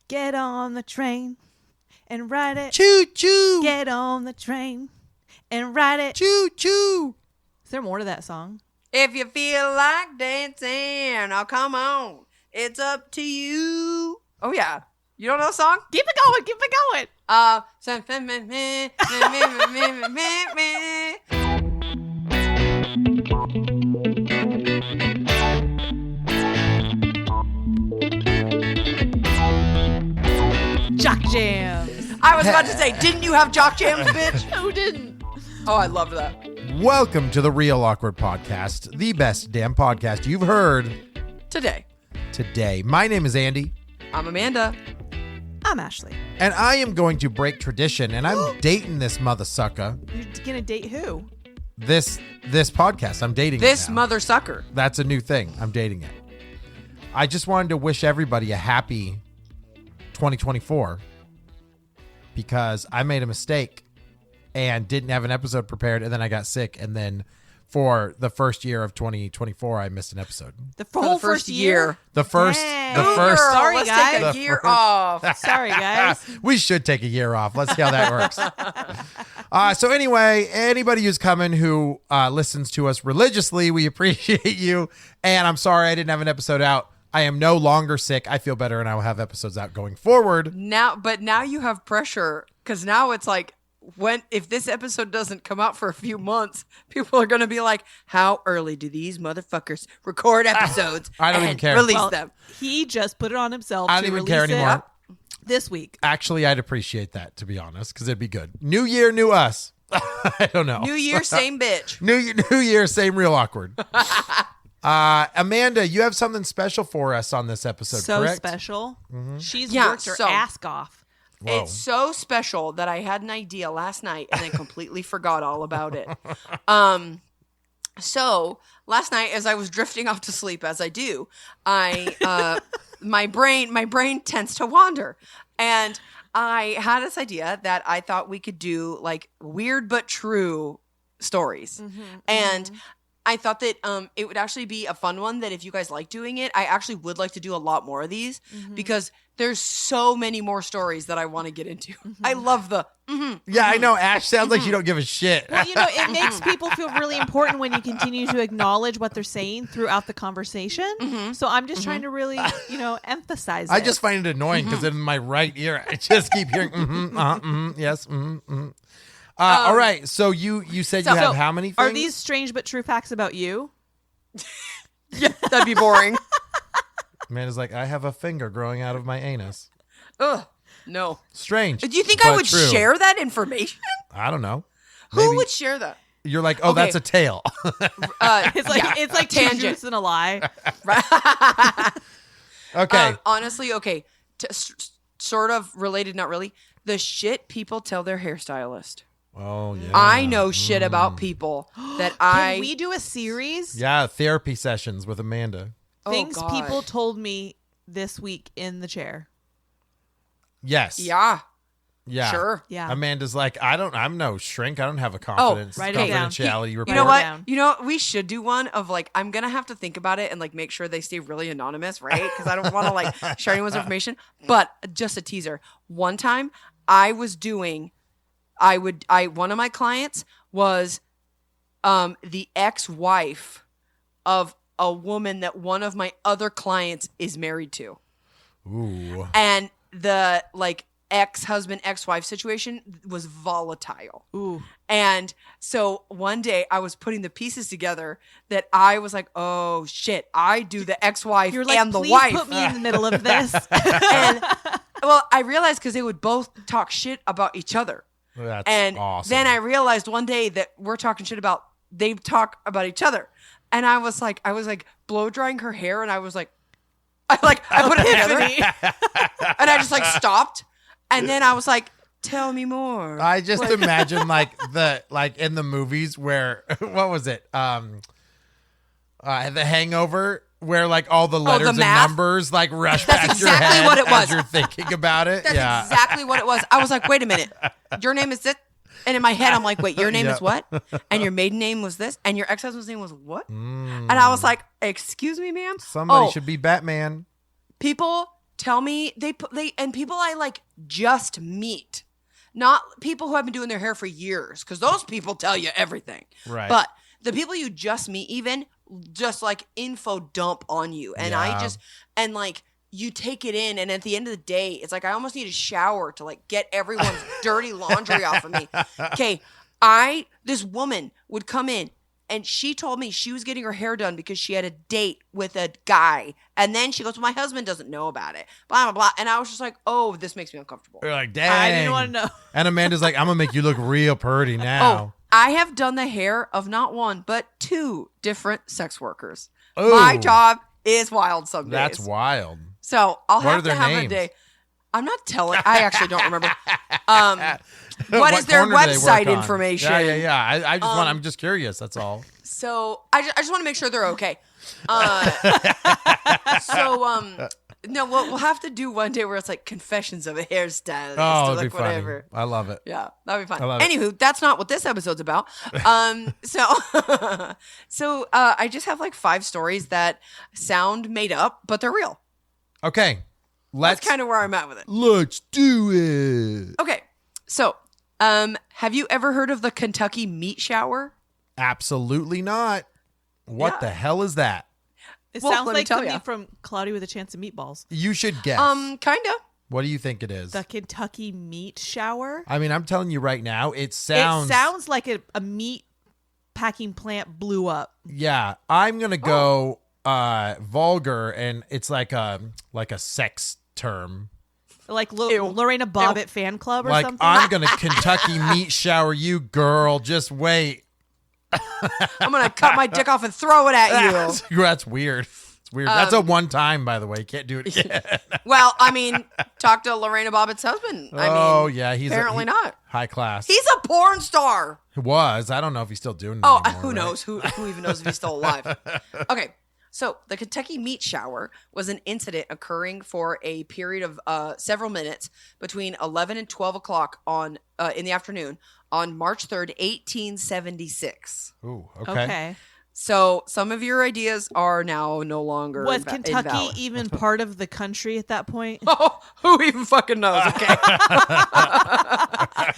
Get on the train and ride it. Choo choo. Get on the train and ride it. Choo choo. Is there more to that song? If you feel like dancing, oh, come on. It's up to you. Oh, yeah. You don't know the song? Keep it going. Keep it going. Jock Jams. I was about to say, didn't you have Jock Jams, bitch? Who didn't? Oh, I loved that. Welcome to the Real Awkward Podcast, the best damn podcast you've heard Today, My name is Andy, I'm Amanda. I'm Ashley. and I am going to break tradition, and I'm dating this mother sucker. You're gonna date who? This podcast, I'm dating This it now. mother sucker. That's a new thing. I'm dating it. I just wanted to wish everybody a happy 2024 because I made a mistake and didn't have an episode prepared, and then I got sick, and then for the first year of 2024 I missed an episode. The For whole the first year. The first Dang. the Ooh, first girl, Sorry, let's guys. take a The year first- off. Sorry, guys. we should take a year off. Let's see how that works. So anyway, anybody who's coming who listens to us religiously, we appreciate you. And I'm sorry I didn't have an episode out. I am no longer sick. I feel better, and I will have episodes out going forward. Now you have pressure because now it's like, if this episode doesn't come out for a few months, people are going to be like, how early do these motherfuckers record episodes I don't and even care. release Well, them? He just put it on himself I don't to even release care it anymore. this week. Actually, I'd appreciate that, to be honest, because it'd be good. New year, new us. I don't know. New year, same bitch. New year, same real awkward. Amanda, you have something special for us on this episode, So correct? special. She's Yeah, worked her so- ass off. Whoa. It's so special that I had an idea last night and then completely forgot all about it. So last night, as I was drifting off to sleep, as I do, my brain tends to wander, and I had this idea that I thought we could do like weird but true stories, and I thought that it would actually be a fun one, that if you guys like doing it, I actually would like to do a lot more of these because there's so many more stories that I want to get into. I love the Yeah, I know. Ash sounds like you don't give a shit. Well, it makes people feel really important when you continue to acknowledge what they're saying throughout the conversation. So I'm just trying to really, emphasize I it. just find it annoying because in my right ear, I just keep hearing, yes, all right, so you said you have how many things? Are these strange but true facts about you? yeah, that'd be boring. Amanda's like, I have a finger growing out of my anus. Ugh, no. Strange. Do you think I but would true. share that information? I don't know. Who Maybe. would share that? You're like, oh, Okay. that's a tail. It's like two tangent. truths and a lie. Okay. Honestly, okay. Sort of related, not really. The shit people tell their hairstylist. Oh, yeah. I know shit about people that I. Can we do a series? Yeah, therapy sessions with Amanda. Oh, Things God. people told me this week in the chair. Yes. Yeah. Yeah. Sure. Yeah. Amanda's like, I'm no shrink. I don't have a confidence, write it down. confidentiality report. You know Write it what? down. You know, we should do one of like, I'm going to have to think about it and like make sure they stay really anonymous, right? Because I don't want to like share anyone's information. But just a teaser. One time I was doing, one of my clients was the ex-wife of a woman that one of my other clients is married to. Ooh. And the like ex-husband, ex-wife situation was volatile. Ooh. And so one day I was putting the pieces together that I was like, oh shit, I do the ex-wife You're like, and the please wife. put me in the middle of this. And well, I realized because they would both talk shit about each other. That's And awesome. then I realized one day that we're talking shit about, they talk about each other. And I was like blow drying her hair, and I was like, I put it together, and I just like stopped, and then I was like, tell me more. I just imagine like in the movies where what was it? The Hangover, where like all the letters and math? numbers like rush That's past your exactly head what it was. as you're thinking about it. That's yeah. exactly what it was. I was like, wait a minute, your name is this? And in my head, I'm like, wait, your name is what? And your maiden name was this? And your ex-husband's name was what? And I was like, excuse me, ma'am? Somebody should be Batman. People tell me and people I like just meet, not people who have been doing their hair for years, because those people tell you everything. Right. But the people you just meet, even just like info dump on you, and Yeah. like you take it in, and at the end of the day, it's like I almost need a shower to like get everyone's dirty laundry off of me. Okay, this woman would come in. And she told me she was getting her hair done because she had a date with a guy. And then she goes, well, my husband doesn't know about it. Blah, blah, blah. And I was just like, oh, this makes me uncomfortable. You're like, dang. I didn't want to know. And Amanda's like, I'm going to make you look real pretty now. Oh, I have done the hair of not one, but 2 different sex workers. Ooh. My job is wild some days. That's wild. So I'll What are have to their have names? a day. I'm not telling. I actually don't remember. What is What their corner do they work website on? information? Yeah. I just I'm just curious. That's all. So I just want to make sure they're okay. No, we'll have to do one day where it's like confessions of a hairstylist Oh, or it'd be like funny. whatever. I love it. Yeah, that'd be fun. I love it. Anywho, that's not what this episode's about. So I just have like 5 stories that sound made up, but they're real. Okay. That's kind of where I'm at with it. Let's do it. Okay, so have you ever heard of the Kentucky meat shower? Absolutely not. What Yeah. the hell is that? It Well, sounds let me like tell something ya. from Cloudy with a Chance of Meatballs. You should guess. Kinda. What do you think it is? The Kentucky meat shower. I mean, I'm telling you right now, it sounds. It sounds like a meat packing plant blew up. Yeah, I'm gonna go Oh. vulgar, and it's like a sex term. Like Ew. Lorena Bobbitt fan club or Like something. I'm gonna Kentucky meat shower you, girl. Just wait. I'm gonna cut my dick off and throw it at you. That's weird. It's weird. That's a one time, by the way. Can't do it again. Well, I mean, talk to Lorena Bobbitt's husband. Oh, yeah, he's apparently not. high class. He's a porn star. He was. I don't know if he's still doing it. Oh, anymore, who right? knows? Who even knows if he's still alive? Okay, so the Kentucky meat shower was an incident occurring for a period of several minutes between 11 and 12 o'clock in the afternoon on March 3rd, 1876. Ooh, okay. So some of your ideas are now no longer Was Kentucky invalid. even part of the country at that point? Oh, who even fucking knows? Okay,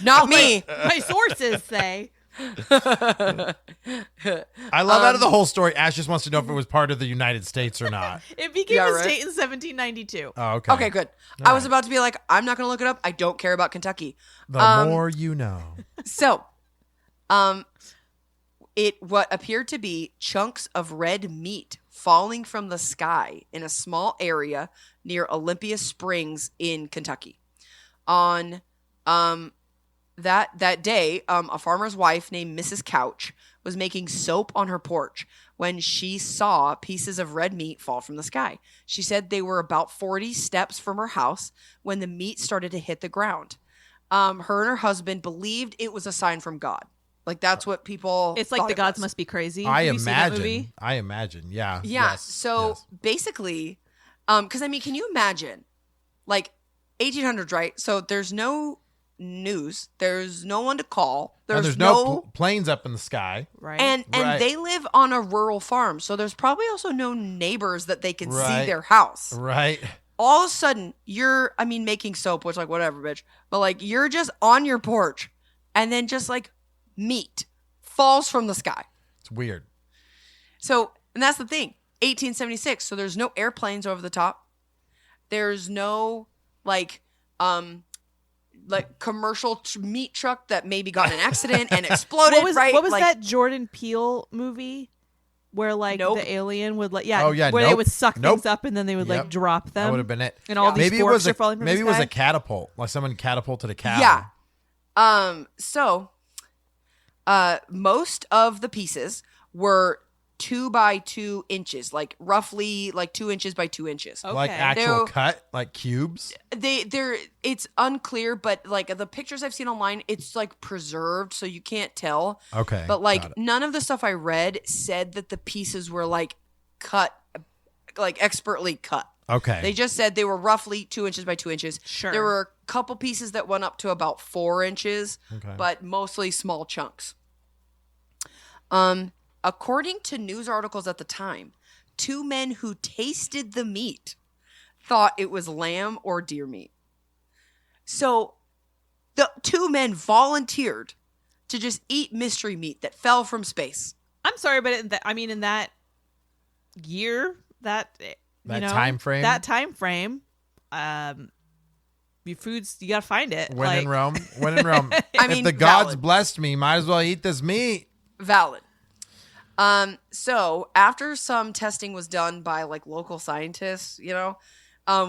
not me. My sources say. I love out of the whole story. Ash just wants to know if it was part of the United States or not. It became Yeah, a right. state in 1792. Oh, okay. Okay, good. All I was right. about to be like, I'm not going to look it up. I don't care about Kentucky. The more you know. So, what appeared to be chunks of red meat falling from the sky in a small area near Olympia Springs in Kentucky. On that day, a farmer's wife named Mrs. Couch was making soap on her porch when she saw pieces of red meat fall from the sky. She said they were about 40 steps from her house when the meat started to hit the ground. Her and her husband believed it was a sign from God. Like that's what people. It's like thought the it gods was. must be crazy. I Have you seen that movie? imagine. I imagine. Yeah. Yeah. Yes, So yes. basically, because I mean, can you imagine, like 1800s, right? So there's no news. There's no one to call. And there's no planes up in the sky. Right. and Right. they live on a rural farm, so there's probably also no neighbors that they can see Right. their house. Right. All of a sudden, you're, I mean, making soap, which like whatever, bitch, but like you're just on your porch, and then just like meat falls from the sky. It's weird. So, and that's the thing, 1876. So there's no airplanes over the top. There's no like commercial meat truck that maybe got in an accident and exploded. What was Like, that Jordan Peele movie where like Nope. the alien would like Oh, yeah, where they Nope. would suck Nope. things up and then they would Yep. like drop them. That would have been it. And all Yeah. these Maybe it forks was are falling from maybe the it was sky. a catapult. Like someone catapulted a cow. Yeah. So, most of the pieces were 2 by 2 inches, like roughly like 2 inches by 2 inches. Okay. Like actual They're- cut, like cubes. It's unclear, but like the pictures I've seen online, it's like preserved, so you can't tell. Okay. But got like it. none of the stuff I read said that the pieces were like cut, like expertly cut. Okay. They just said they were roughly 2 inches by 2 inches. Sure. There were a couple pieces that went up to about 4 inches, Okay. but mostly small chunks. According to news articles at the time, 2 men who tasted the meat thought it was lamb or deer meat. So the two men volunteered to just eat mystery meat that fell from space. I'm sorry, but in that year, that time frame, your foods, you gotta find it. When in Rome. I mean, if the gods valid. blessed me, might as well eat this meat. Valid. So after some testing was done by like local scientists,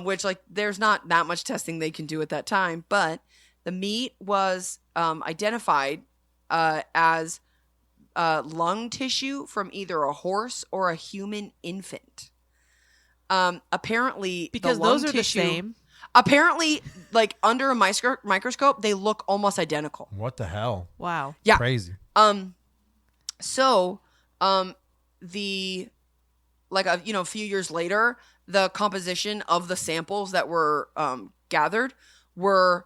which like there's not that much testing they can do at that time, but the meat was identified as lung tissue from either a horse or a human infant. Apparently, because the lung those are tissue, the same. Apparently, like under a microscope, they look almost identical. What the hell? Wow. Yeah. Crazy. So, the a few years later, the composition of the samples that were gathered were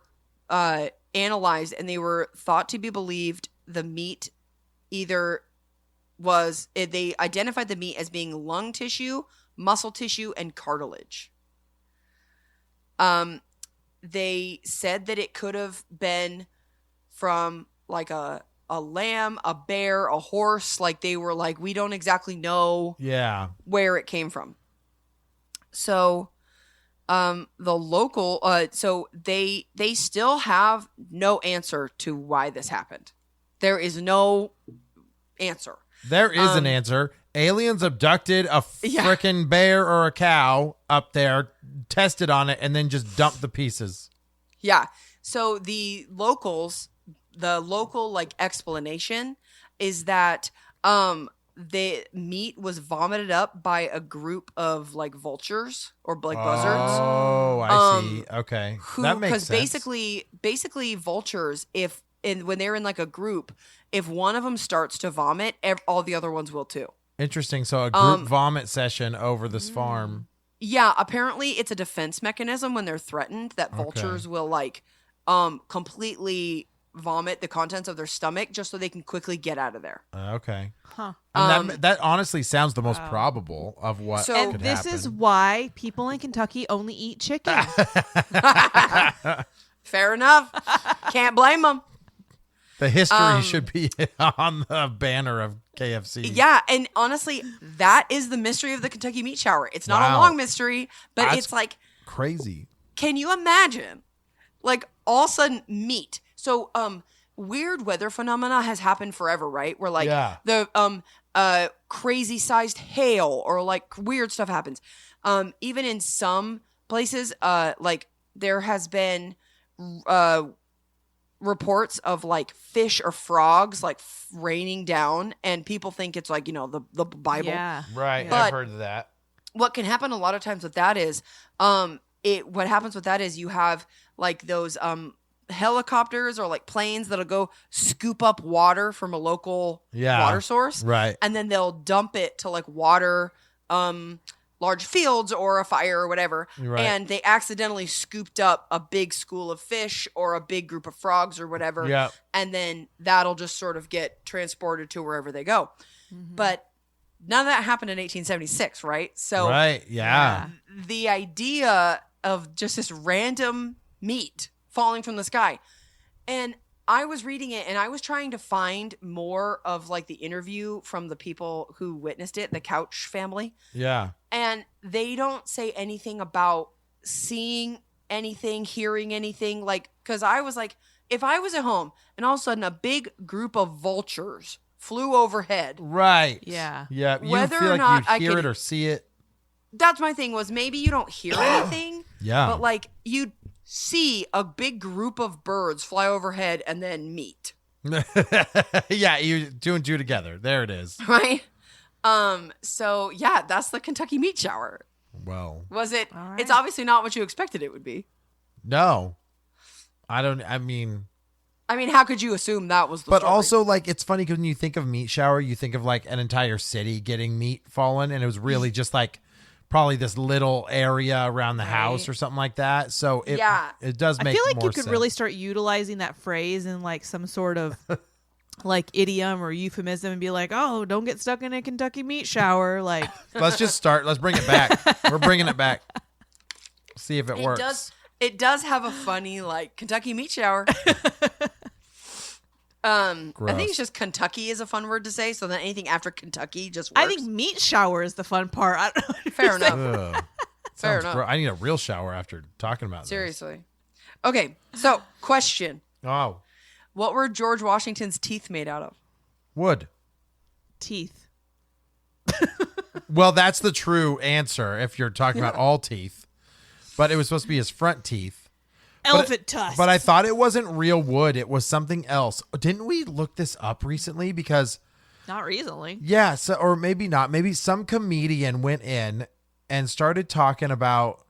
analyzed, and they were thought to be believed the meat either was they identified the meat as being lung tissue, muscle tissue, and cartilage. They said that it could have been from like a lamb, a bear, a horse. Like they were like, we don't exactly know where it came from. So the local so they still have no answer to why this happened. There is no answer. There is an answer. Aliens abducted a frickin' bear or a cow up there, tested on it, and then just dumped the pieces. Yeah. So the local like explanation is that the meat was vomited up by a group of like vultures or like buzzards. Oh, I see. Okay. That makes sense. Because basically vultures, when they're in like a group, if one of them starts to vomit, all the other ones will too. Interesting. So a group vomit session over this farm. Yeah, apparently it's a defense mechanism when they're threatened that vultures will like completely vomit the contents of their stomach just so they can quickly get out of there. Okay. Huh. And that honestly sounds the most probable of what So- could And this happen. is why people in Kentucky only eat chicken. Fair enough. Can't blame them. The history should be on the banner of KFC. Yeah, and honestly, that is the mystery of the Kentucky Meat Shower. It's not a Wow. long mystery, but That's it's like, crazy. can you imagine? Like all of a sudden meat. So weird weather phenomena has happened forever, right? Where like the crazy sized hail or like weird stuff happens. Even in some places, like there has been reports of like fish or frogs like raining down, and people think it's like the Bible. Yeah. Right. But- I've heard of that. What can happen a lot of times with that is what happens with that is you have like those helicopters or like planes that'll go scoop up water from a local water source, Right. and then they'll dump it to like water large fields or a fire or whatever, Right. and they accidentally scooped up a big school of fish or a big group of frogs or whatever, Yep. and then that'll just sort of get transported to wherever they go. But none of that happened in 1876, right? So Right. Yeah. the idea of just this random meat falling from the sky. And I was reading it and I was trying to find more of like the interview from the people who witnessed it, the Couch family. Yeah. And they don't say anything about seeing anything, hearing anything. Like, because I was like, if I was at home and all of a sudden a big group of vultures flew overhead, Right. Yeah. Yeah. You Whether feel or like not you'd I hear could- it or see it. that's my thing was maybe you don't hear anything, Yeah. but like you'd see a big group of birds fly overhead and then meet. Yeah. You two and two together. There it is. Right? So yeah, that's the Kentucky Meat Shower. Well, Was it? All right. It's obviously not what you expected it would be. no. I mean, how could you assume that was the but story? also like it's funny 'cause when you think of meat shower, you think of like an entire city getting meat fallen, and it was really just like probably this little area around the house Right. or something like that. So it Yeah. it does I make feel like more you could sense. really start utilizing that phrase in like some sort of like idiom or euphemism and be like, oh, don't get stuck in a Kentucky meat shower. Like, Let's just start. Let's bring it back. We're bringing it back. See if it works. It does have a funny like Kentucky meat shower. I think Gross. it's just Kentucky is a fun word to say. So then anything after Kentucky just works. I think meat shower is the fun part. I don't know. Fair enough. Ugh. Fair Sounds enough. I need a real shower after talking about this. Seriously. Okay, so question. Oh, What were George Washington's teeth made out of? wood. Teeth. Well, that's the true answer if you're talking about all teeth. But it was supposed to be his front teeth. Elephant tusks. But I thought it wasn't real wood. It was something else. Didn't we look this up recently? Because, Not recently. yeah, so, or maybe not. Maybe some comedian went in and started talking about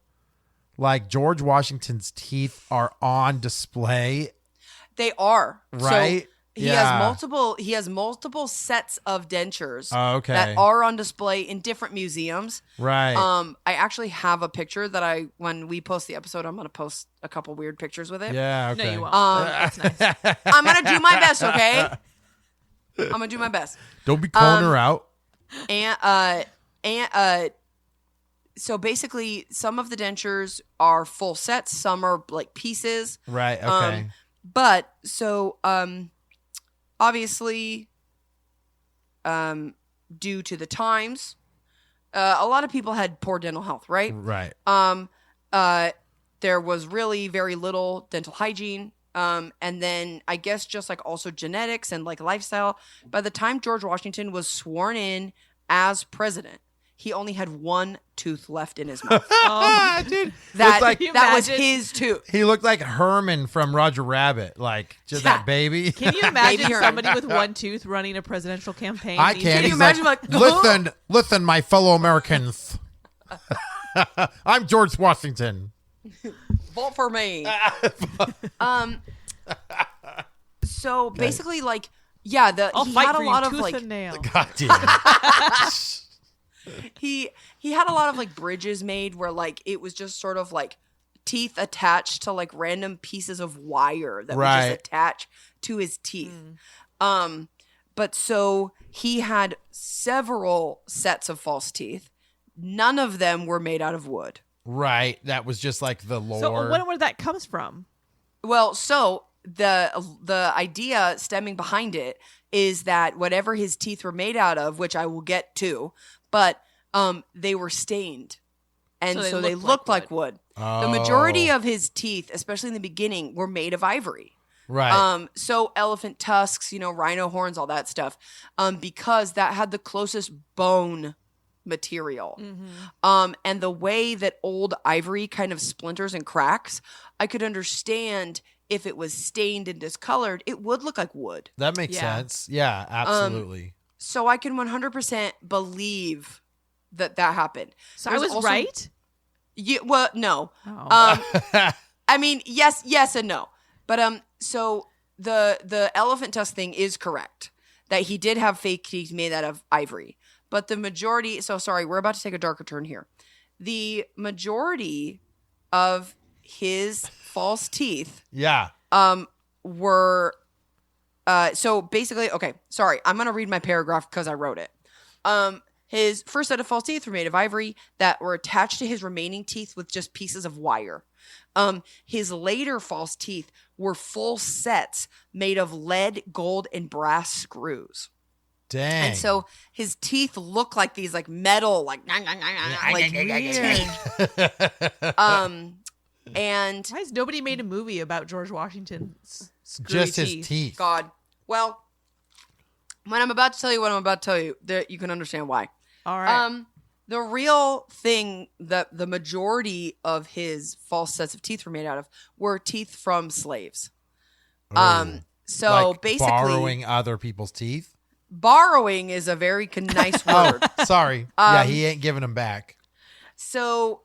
like George Washington's teeth are on display. They are. Right? So he Yeah. has multiple sets of dentures Oh, okay. that are on display in different museums. Right. I actually have a picture that when we post the episode, I'm gonna post a couple weird pictures with it. yeah, No, okay. you won't. That's nice. I'm gonna do my best, okay? I'm gonna do my best. Don't be calling her out. And so basically some of the dentures are full sets, some are like pieces. Right, okay. But so obviously due to the times, a lot of people had poor dental health, right? Right. There was really very little dental hygiene. And then I guess just like also genetics and like lifestyle. By the time George Washington was sworn in as president, he only had one tooth left in his mouth. Oh, Dude, That, like, that was imagine? his tooth. he looked like Herman from Roger Rabbit, like just Yeah. that baby. can you imagine Baby Herman. somebody with one tooth running a presidential campaign? I these can. days? you He's imagine, like, like, listen, my fellow Americans. I'm George Washington. Vote for me. So basically, like, yeah, I'll he fight had for a you lot of tooth like and nail. God damn. he had a lot of like bridges made where like it was just sort of like teeth attached to like random pieces of wire that would Right. just attach to his teeth. But so he had several sets of false teeth. None of them were made out of wood. Right. That was just like the lore. So I wonder where that comes from. Well, so the idea stemming behind it is that whatever his teeth were made out of, which I will get to, but they were stained, and so they looked like wood. The majority of his teeth, especially in the beginning, were made of ivory. Right. So elephant tusks, rhino horns, all that stuff, because that had the closest bone material. And the way that old ivory kind of splinters and cracks, I could understand if it was stained and discolored, it would look like wood. That makes Yeah. sense. Yeah, absolutely. So I can 100% believe that happened. So There's I was also- right. Yeah, well, no. Oh. I mean, yes and no. But so the elephant tusk thing is correct that he did have fake teeth made out of ivory. But the majority, so sorry, we're about to take a darker turn here. The majority of his false teeth Yeah. were so basically, okay, sorry, I'm gonna read my paragraph because I wrote it. His first set of false teeth were made of ivory that were attached to his remaining teeth with just pieces of wire. His later false teeth were full sets made of lead, gold, and brass screws. Dang. And so his teeth look like these like metal, like and Why has nobody made a movie about George Washington's screwy just his teeth? teeth. God. Well, when I'm about to tell you what I'm about to tell you, that you can understand why. All right. The real thing that the majority of his false sets of teeth were made out of were teeth from slaves. Ooh. So Like basically, borrowing other people's teeth. borrowing is a very nice word. Oh, sorry. Yeah, he ain't giving them back. So,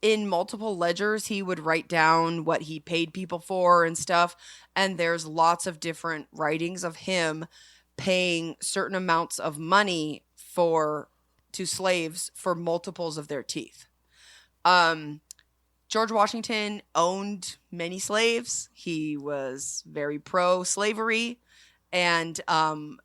in multiple ledgers, he would write down what he paid people for and stuff. And there's lots of different writings of him paying certain amounts of money to slaves for multiples of their teeth. George Washington owned many slaves. He was very pro-slavery. And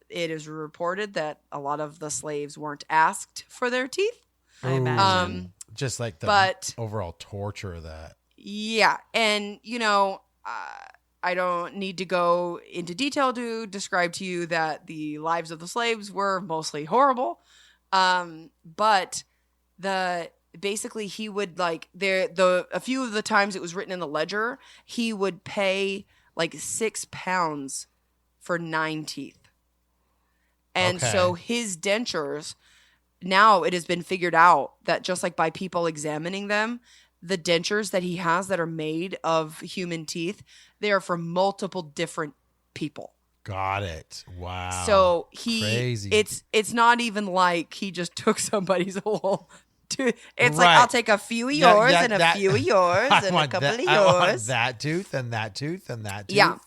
it is reported that a lot of the slaves weren't asked for their teeth. I imagine. Just like the But overall torture of that. yeah, and I don't need to go into detail to describe to you that the lives of the slaves were mostly horrible. But basically he would like a few of the times it was written in the ledger, he would pay like £6 for 9 teeth. And Okay. so his dentures, now it has been figured out that just like by people examining them, the dentures that he has that are made of human teeth, they are for multiple different people. Got it. Wow. So Crazy. it's not even like he just took somebody's whole tooth. It's like, Right. I'll take a few of Yeah, yours yeah, and a that- few of yours I and a want couple that, of I want yours. that tooth and that tooth and that tooth. Yeah.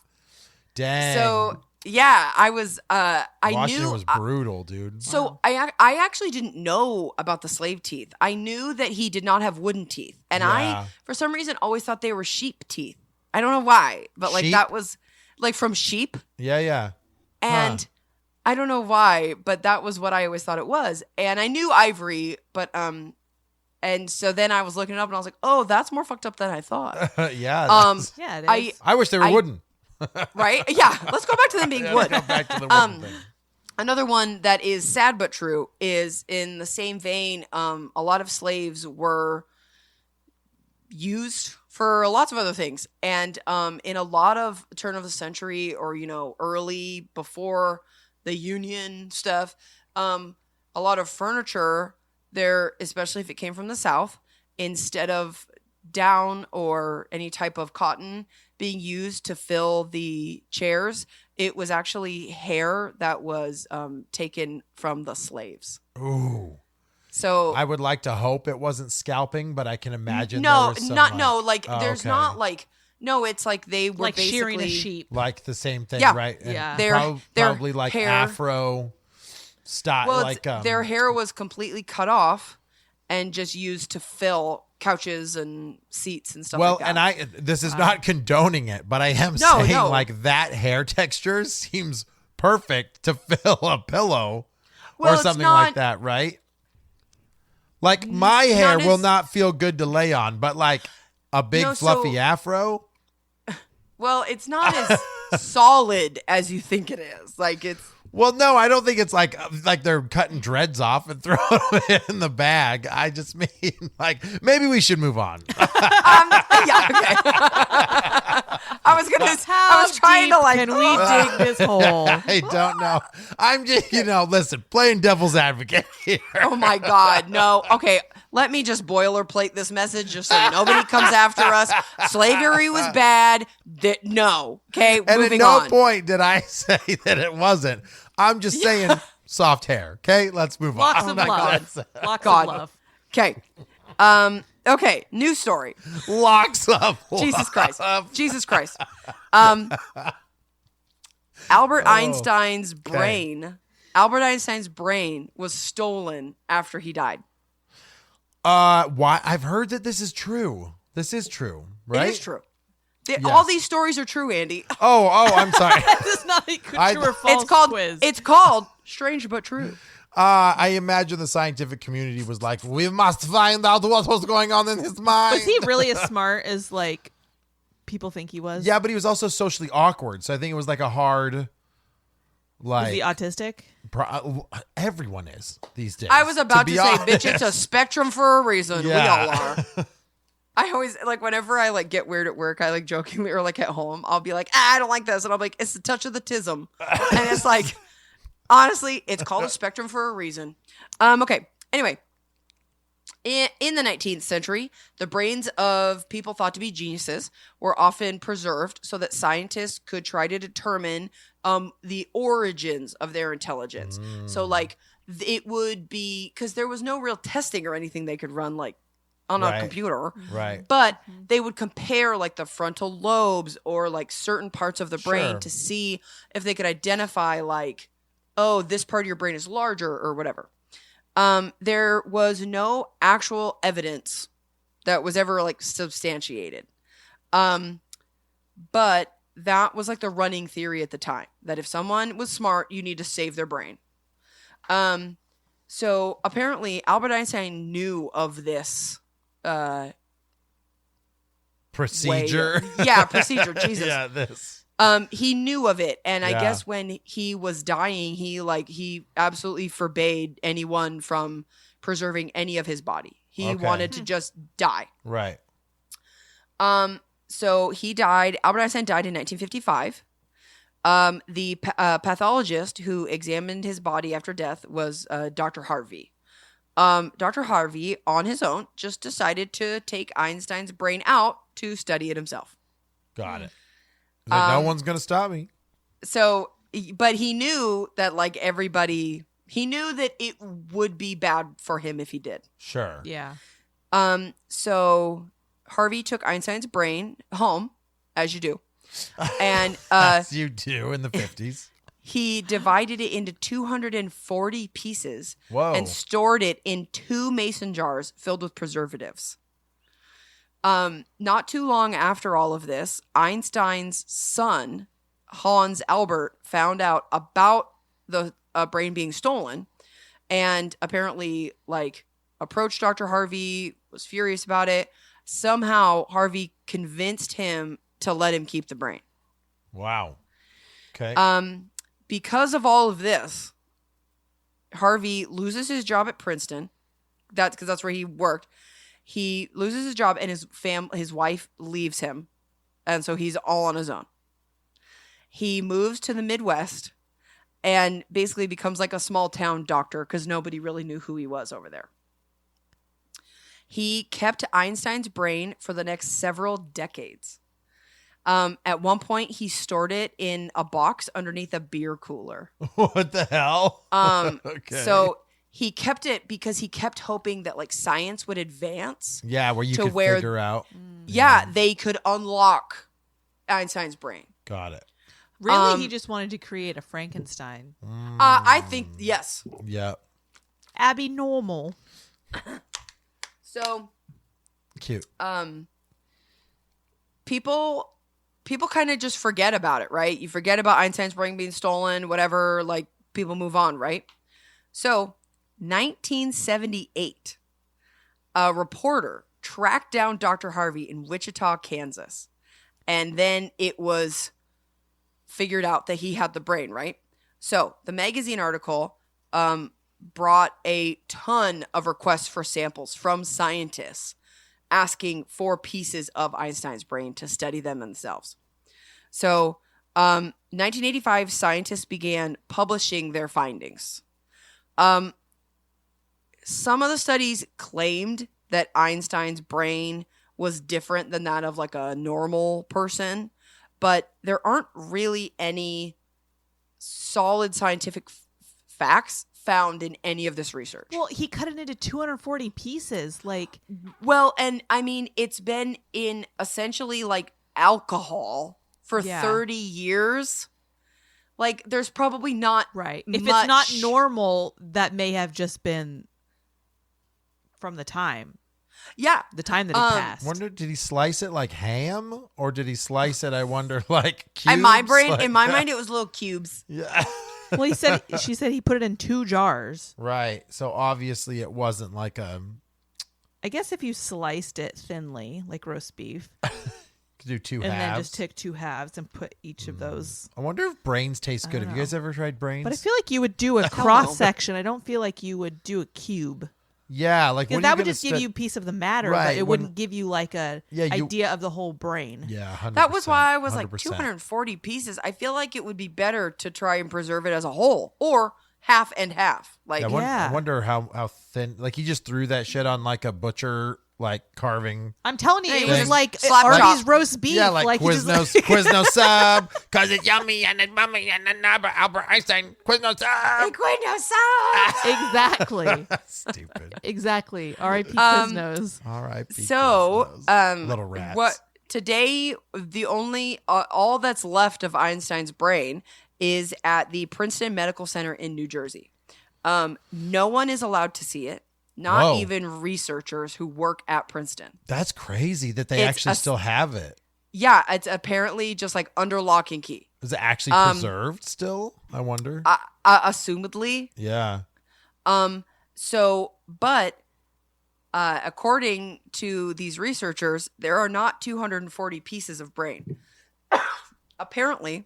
Dang. So yeah, I was I Washington knew was brutal, dude. So I actually didn't know about the slave teeth. I knew that he did not have wooden teeth. And Yeah. I, for some reason, always thought they were sheep teeth. I don't know why, but like Sheep? that was like from sheep. Yeah, yeah. And I don't know why, but that was what I always thought it was. And I knew ivory, but and so then I was looking it up and I was like, oh, that's more fucked up than I thought. Yeah. Um, Yeah, it is. I I wish they were wooden. right? Yeah, let's go back to them being Yeah, wood. let's go back to the wooden thing. Another one that is sad but true is in the same vein. A lot of slaves were used for lots of other things, and in a lot of turn of the century or early before the Union stuff, a lot of furniture there, especially if it came from the South, instead of down or any type of cotton being used to fill the chairs, it was actually hair that was taken from the slaves. Ooh. So I would like to hope it wasn't scalping, but I can imagine. no, there was some, not like, no, like oh, there's okay. not like no, it's like they were like basically shearing a sheep. like the same thing, Yeah. right? And Yeah. Their probably like hair- Afro style, Well, like their hair was completely cut off and just used to fill couches and seats and stuff. Well, like that. and this is not condoning it, but I am No, saying no. like that hair texture seems perfect to fill a pillow Well, or it's something not- like that, right? Like my hair not will as- not feel good to lay on, but like a big No, fluffy so- afro. Well, it's not as solid as you think it is. Like it's Well, no, I don't think it's like they're cutting dreads off and throwing them in the bag. I just mean like maybe we should move on. yeah, okay. I was gonna. I was trying to like. Can we dig this hole? I don't know. I'm just listen, playing devil's advocate here. Oh my God, no. Okay, let me just boilerplate this message just so nobody comes after us. Slavery was bad. No. Okay, And at moving no on. point did I say that it wasn't. I'm just saying soft hair. Okay, let's move Lots on. of my love. God. Lots God. of love. Okay. Okay, new story. Locks up. Jesus Christ. love. Jesus Christ. Albert Einstein's brain. Albert Einstein's brain was stolen after he died. Why? I've heard that this is true. This is true, right? It is true. All these stories are true, Andy. Oh, I'm sorry. This is not a good I- true or false quiz. It's called Strange but True. I imagine the scientific community was like, we must find out what was going on in his mind. Was he really as smart as like people think he was? Yeah, but he was also socially awkward. So I think it was like a hard, Was like, he autistic? everyone is these days. I was about to be say, bitch, it's a honest. spectrum for a reason. We Yeah. all are. I always like whenever I like get weird at work, I like jokingly or like at home, I'll be like, I don't like this, and I'm like, it's the touch of the tism, and it's like, honestly, it's called a spectrum for a reason. Okay. Anyway, in the 19th century, the brains of people thought to be geniuses were often preserved so that scientists could try to determine the origins of their intelligence. So like it would be because there was no real testing or anything they could run like on Right. a computer. Right. But they would compare like the frontal lobes or like certain parts of the brain Sure. to see if they could identify like, oh, this part of your brain is larger or whatever. There was no actual evidence that was ever like substantiated. But that was like the running theory at the time that if someone was smart, you need to save their brain. So apparently Albert Einstein knew of this Procedure. procedure. Jesus. Yeah, this. He knew of it, and I Yeah. guess when he was dying, he absolutely forbade anyone from preserving any of his body. He Okay. wanted to just die. Right. So he died. Albert Einstein died in 1955. The pathologist who examined his body after death was Dr. Harvey. Dr. Harvey, on his own, just decided to take Einstein's brain out to study it himself. Got it. He's like, no one's gonna stop me. So, but he knew that, like everybody, he knew that it would be bad for him if he did. Sure. Yeah. So Harvey took Einstein's brain home, as you do, and As you do in the 50s. he divided it into 240 pieces Whoa. and stored it in 2 mason jars filled with preservatives. Not too long after all of this, Einstein's son, Hans Albert, found out about the brain being stolen and apparently approached Dr. Harvey, was furious about it. Somehow Harvey convinced him to let him keep the brain. Wow. Okay. Because of all of this, Harvey loses his job at Princeton. That's because that's where he worked. He loses his job, and his wife leaves him, and so he's all on his own. He moves to the Midwest and basically becomes like a small town doctor because nobody really knew who he was over there. He kept Einstein's brain for the next several decades. At one point, he stored it in a box underneath a beer cooler. What the hell? Okay. So he kept it because he kept hoping that science would advance. Yeah, where you to could where- figure out. Yeah, they could unlock Einstein's brain. Got it. Really, he just wanted to create a Frankenstein. I think yes. Yeah. Abby normal. So Cute. people kind of just forget about it, right? You forget about Einstein's brain being stolen, whatever, people move on, right? So 1978, a reporter tracked down Dr. Harvey in Wichita, Kansas. And then it was figured out that he had the brain, right? So the magazine article brought a ton of requests for samples from scientists asking for pieces of Einstein's brain to study them themselves. So 1985, scientists began publishing their findings. Some of the studies claimed that Einstein's brain was different than that of a normal person, but there aren't really any solid scientific facts found in any of this research. Well, he cut it into 240 pieces. Well, and I mean, it's been in essentially alcohol for Yeah. 30 years. There's probably not right. If much. it's not normal, that may have just been from the time Yeah. that he passed. Wonder, did he slice it like ham, or did he slice it? I wonder, cubes? In my brain, Like- in my mind, it was little cubes. Yeah. Well, she said he put it in 2 jars. Right. So obviously it wasn't like a. I guess if you sliced it thinly, like roast beef, Could do 2 and halves. then just took 2 halves and put each of those. I wonder if brains taste good. don't Have you guys know. ever tried brains? But I feel like you would do a no. cross section. I don't feel like you would do a cube. yeah, Because that would just give you a piece of the matter, Right, but it when- wouldn't give you a Yeah, you- idea of the whole brain. Yeah, 100%. That was why I was 100%. 240 pieces. I feel like it would be better to try and preserve it as a whole or half and half. Yeah, I Yeah. wonder how thin. He just threw that shit on a butcher carving. I'm telling you, Hey, it was thing. like Slap Arby's chop. roast beef. Yeah, he just, Quiznos sub, cause it's yummy and it's mummy and then Albert Einstein Quiznos sub. Exactly. Stupid. Exactly. R.I.P. Quiznos. All right. So, little rats. what today? The only all that's left of Einstein's brain is at the Princeton Medical Center in New Jersey. No one is allowed to see it. Not Whoa. even researchers who work at Princeton. That's crazy that they It's actually a- still have it. Yeah, it's apparently just under lock and key. Is it actually preserved still? I wonder. Assumedly, Yeah. But according to these researchers, there are not 240 pieces of brain. Apparently,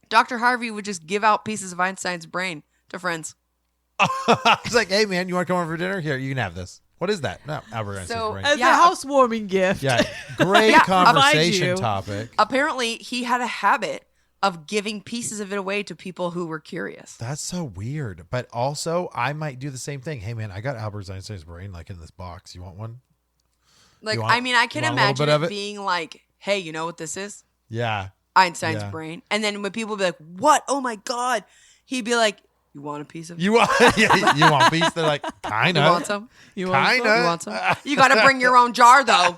Dr. Harvey would just give out pieces of Einstein's brain to friends. It's like, hey man, you want to come over for dinner? Here, you can have this. What is that? No, Albert Einstein's So- brain. As Yeah. a housewarming gift. Yeah, great Yeah, conversation mind you. topic. Apparently, he had a habit of giving pieces of it away to people who were curious. That's so weird. But also, I might do the same thing. Hey man, I got Albert Einstein's brain like in this box. You want one? Like, You want- I mean, I can you want a little imagine bit of it it? being like, hey, you know what this is? Yeah. Einstein's Yeah. brain. And then when people be like, what? Oh my God. He'd be like, you want a piece of it? You want? Yeah, you want peace? They're like, kind You of. want some? You want some? Kinda. You want some? You got to bring your own jar, though.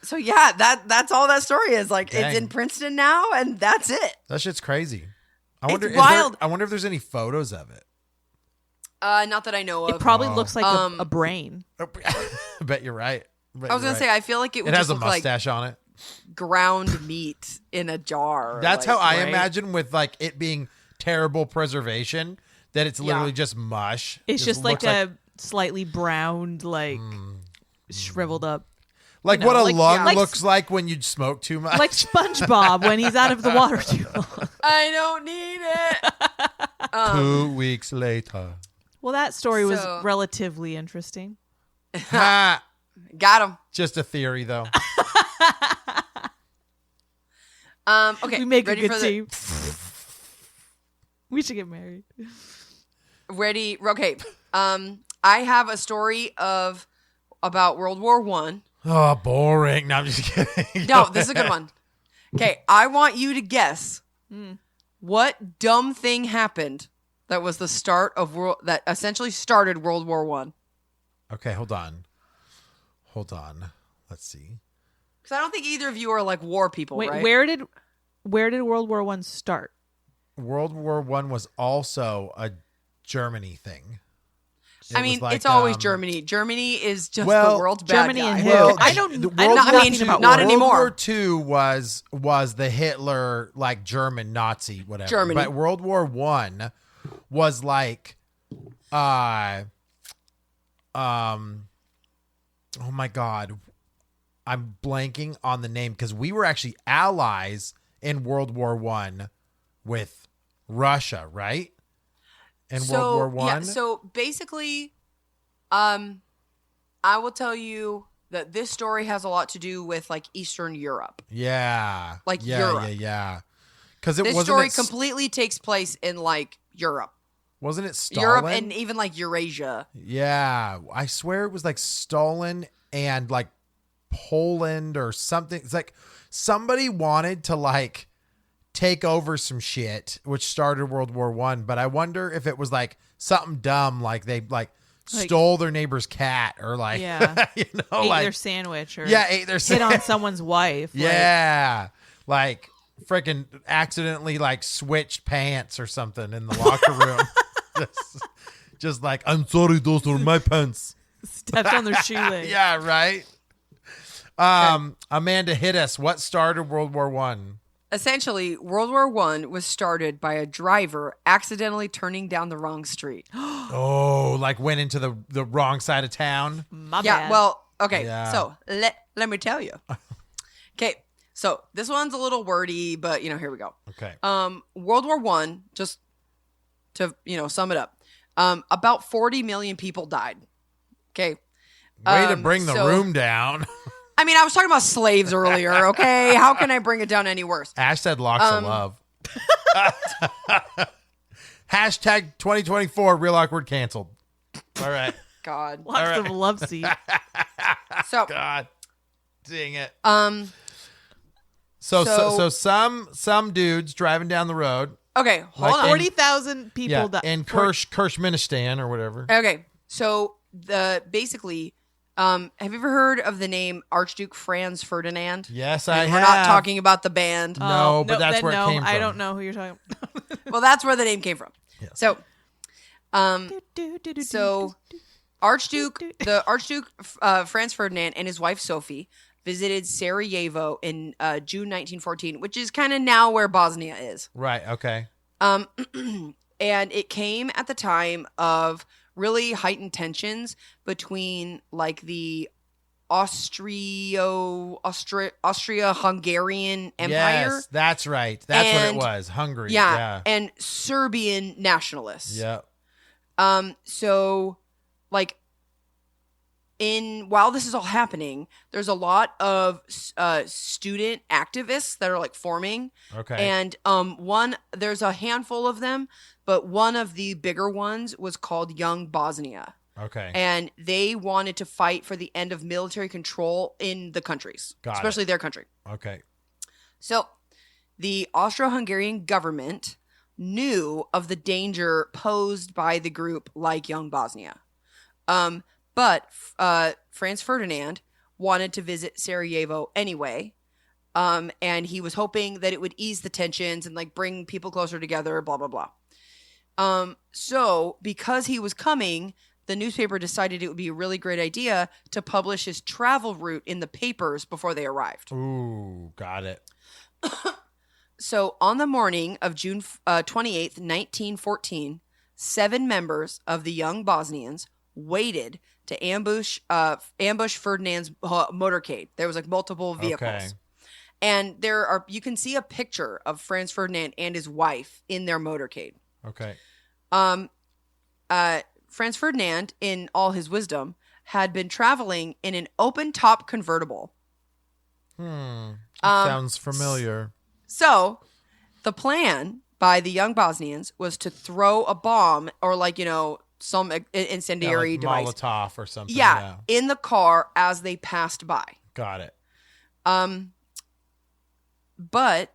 So yeah, that's all that story is. Like, Dang. it's in Princeton now, and that's it. That shit's crazy. I It's wonder. wild. I wonder if there's any photos of it. Not that I know of. It probably Oh. looks like a brain. I bet you're right. I was gonna say, I feel like it would it has just a look like mustache on it. ground meat in a jar. That's like, how I right? imagine with like it being terrible preservation. That it's literally just mush. It's just like looks a slightly browned, like shriveled up, like you know, what a like- lung like- looks like when you smoke too much. like SpongeBob when he's out of the water too long. I don't need it. 2 weeks later. Well, that story was So- relatively interesting. Ha! Got him. Just a theory, though. Okay. We make a ready good for the- team. We should get married. Ready? Okay. I have a story about World War One. Oh, boring. No, I'm just kidding. No, this is a good one. Okay, I want you to guess what dumb thing happened that was the start of that essentially started World War One. Okay, hold on. Let's see. Because I don't think either of you are like war people, Wait, right? where did World War One start? World War One was also a Germany thing. I It mean, was like, it's always Germany. Germany is just well, the world's Germany bad and guy. who? Well, I don't. the I know World War nothing II about not war. anymore. World War II was the Hitler like German Nazi whatever. Germany. But World War One was like, oh my God, I'm blanking on the name because we were actually allies in World War One with Russia, right? In World War One. Yeah, so basically, I will tell you that this story has a lot to do with like Eastern Europe. Yeah. Like yeah, Europe. Yeah. Because it This wasn't story it, completely takes place in like Europe. wasn't it Stalin? Europe and even like Eurasia. Yeah, I swear it was like Stalin and like Poland or something. It's like somebody wanted to like take over some shit, which started World War One. But I wonder if it was like something dumb, like they like stole their neighbor's cat or like, Yeah. you know, Ate like their sandwich or ate their hit on someone's wife. like- yeah, like freaking accidentally like switched pants or something in the locker room. just like, I'm sorry, those are my pants. stepped on their shoelace. Yeah, right. Amanda, hit us. What started World War One? Essentially, World War One was started by a driver accidentally turning down the wrong street. Oh, like went into the wrong side of town. My Yeah, bad. well, okay. Yeah. So let me tell you. Okay, so this one's a little wordy, but you know, here we go. Okay. World War One, just to sum it up, about 40 million people died. Okay. Way to bring the so- room down. I mean, I was talking about slaves earlier. Okay, how can I bring it down any worse? Ash said locks of love. Hashtag 2024 real awkward canceled. All right. God. lots right. of love seat. So, God. Dang it. So- So some dudes driving down the road. okay, hold Like on. 40,000 people Yeah. died. In Kirshministan or whatever. Okay, so basically, have you ever heard of the name Archduke Franz Ferdinand? Yes, And I we're have. not talking about the band. No, but that's then where it no, came I from. don't know who you're talking about. Well, that's where the name came from. Yes. So, So, the Archduke Franz Ferdinand and his wife Sophie visited Sarajevo in June 1914, which is kind of now where Bosnia is. Right. Okay. and it came at the time of really heightened tensions between like the Austria-Hungarian Empire. Yes, that's right. That's what it And- was. Hungary. Yeah, and Serbian nationalists. Yeah. So like while this is all happening, there's a lot of student activists that are like forming. Okay. And there's a handful of them, but one of the bigger ones was called Young Bosnia. Okay. And they wanted to fight for the end of military control in the countries, Got it. especially their country. Okay. So the Austro-Hungarian government knew of the danger posed by the group like Young Bosnia. But Franz Ferdinand wanted to visit Sarajevo anyway. And he was hoping that it would ease the tensions and like bring people closer together, blah, blah, blah. So because he was coming, the newspaper decided it would be a really great idea to publish his travel route in the papers before they arrived. Ooh, got it. So on the morning of June 28th, 1914, 7 members of the Young Bosnians waited to ambush Ferdinand's motorcade. There was like multiple vehicles. Okay. And you can see a picture of Franz Ferdinand and his wife in their motorcade. Okay. Franz Ferdinand, in all his wisdom, had been traveling in an open-top convertible. Sounds familiar. So, the plan by the Young Bosnians was to throw a bomb or some incendiary like device. Molotov or something. Yeah, in the car as they passed by. Got it. But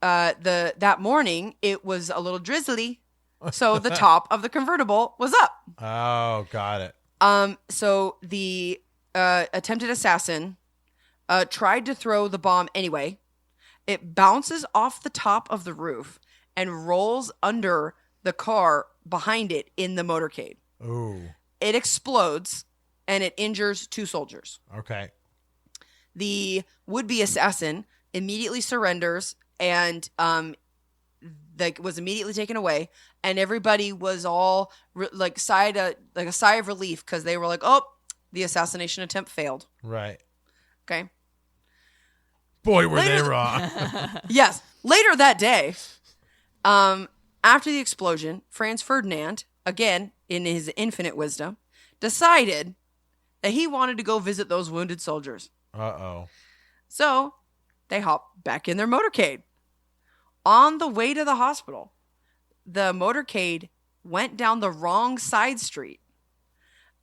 that morning it was a little drizzly, so the top of the convertible was up. Oh, got it. So the attempted assassin tried to throw the bomb anyway. It bounces off the top of the roof and rolls under the car behind it in the motorcade. Ooh. It explodes and it injures 2 soldiers. Okay. The would-be assassin immediately surrenders and was immediately taken away, and everybody was all a sigh of relief because they were like, "Oh, the assassination attempt failed." Right. Okay. Boy, were Later- they wrong. Yes. Later that day, after the explosion, Franz Ferdinand, again in his infinite wisdom, decided that he wanted to go visit those wounded soldiers. Uh-oh. So they hopped back in their motorcade. On the way to the hospital, the motorcade went down the wrong side street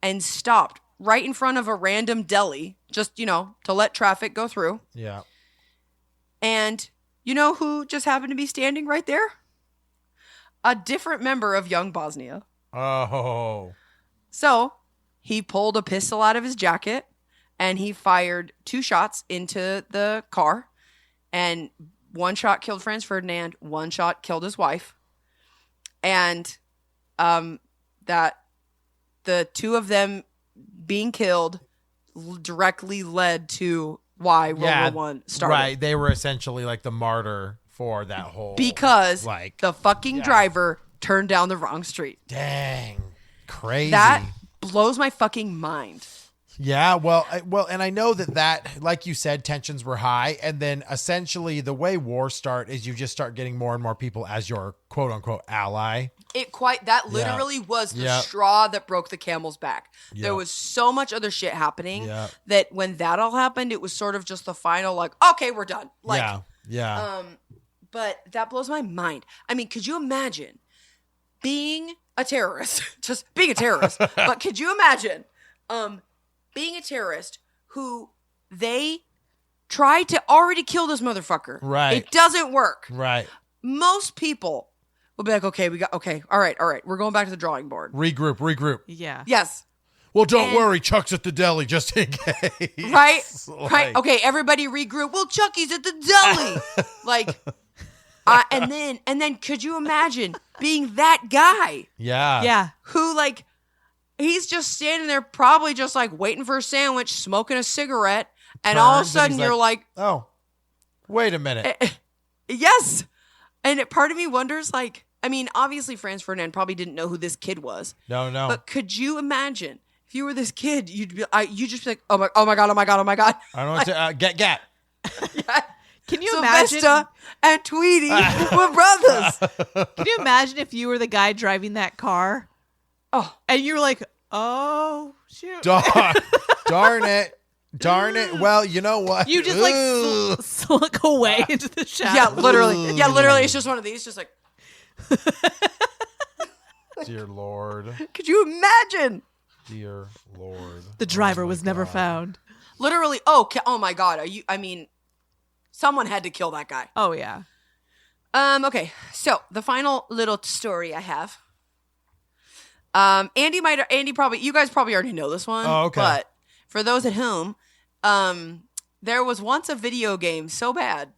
and stopped right in front of a random deli, just, to let traffic go through. Yeah. And you know who just happened to be standing right there? A different member of Young Bosnia. Oh. So he pulled a pistol out of his jacket and he fired 2 shots into the car. And 1 shot killed Franz Ferdinand. 1 shot killed his wife. And that the 2 of them being killed directly led to why World War I started. Right. They were essentially like the martyr for that whole. Because like, the fucking driver turned down the wrong street. Dang. Crazy. That blows my fucking mind. Yeah, well, and I know that, like you said, tensions were high, and then essentially the way wars start is you just start getting more and more people as your quote unquote ally. That literally was the straw that broke the camel's back. Yeah. There was so much other shit happening Yeah. that when that all happened, it was sort of just the final, like, okay, we're done. Like, Yeah. but that blows my mind. I mean, could you imagine being a terrorist? Just being a terrorist. But could you imagine being a terrorist who they tried to already kill this motherfucker? Right. It doesn't work. Right. Most people will be like, okay, all right, we're going back to the drawing board. Regroup. Yeah. Yes. Well, don't worry, Chuck's at the deli just in case. Right? Like- Right. Okay, everybody regroup. Well, Chucky's at the deli. Like, and then could you imagine being that guy Yeah. Yeah. who, like, he's just standing there probably just like waiting for a sandwich, smoking a cigarette, and all of a Turns and sudden he's you're like, Oh, wait a minute. yes. And part of me wonders, like, I mean, obviously Franz Ferdinand probably didn't know who this kid was. No. But could you imagine if you were this kid, you'd just be like, oh my god. I don't know what to get. Can you Sylvester imagine? and Tweety were brothers. Can you imagine if you were the guy driving that car Oh, and you're like, oh shoot, Darn it. Well, you know what? you just like Ugh. slunk away into the shadows. yeah, literally. Yeah, literally. It's just one of these, just like, Dear Lord. could you imagine? Dear Lord. The driver Oh my was never God. found. Literally. Oh my god. Someone had to kill that guy. Oh yeah. Okay, so the final little story I have. Andy, you guys probably already know this one. Oh, okay. But for those at home, there was once a video game so bad